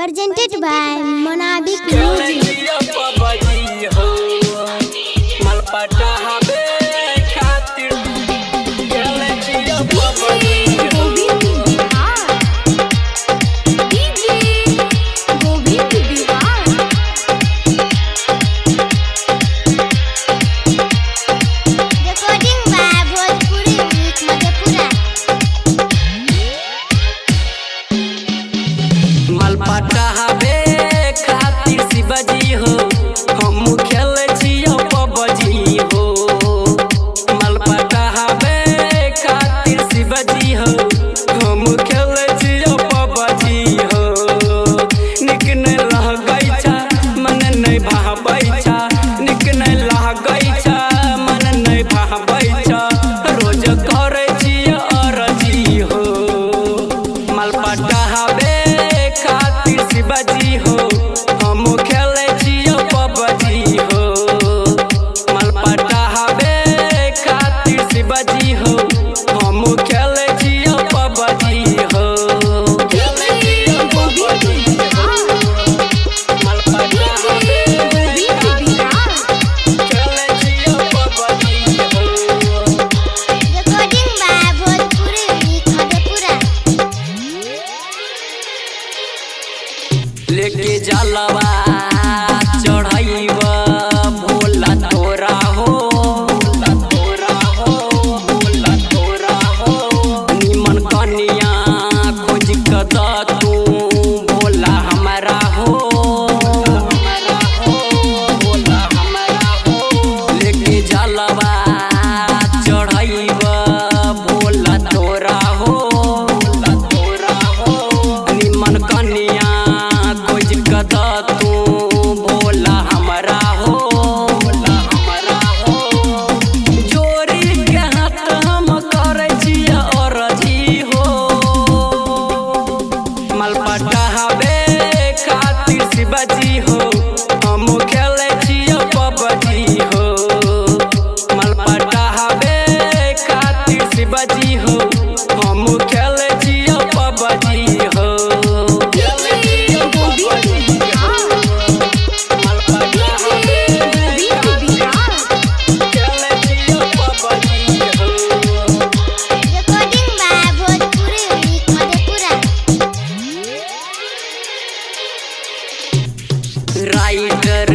presented by Monabic Music. लेके जलवा चढ़ाइबा भोला तोरा हो, भोला तोरा हो, भोला तोरा हो। निमन कनिया खोज कदा तू भोला हमारा हो, हमारा हो, भोला हमारा हो। लेके जलवा चढ़ाइबा भोला तोरा हो, भोला तोरा हो। निमन कनिया कदा तू भोला हमारा हो, भोला हमारा हो। जोरी के हाथ हम करे छिया अरजी हो। मलपटा हवे खातिर शिवाजी हो, हम खेले छिया पबजी हो। मलपटा हवे खातिर शिवाजी हो, हम खेले छिया पबजी हो। राइटर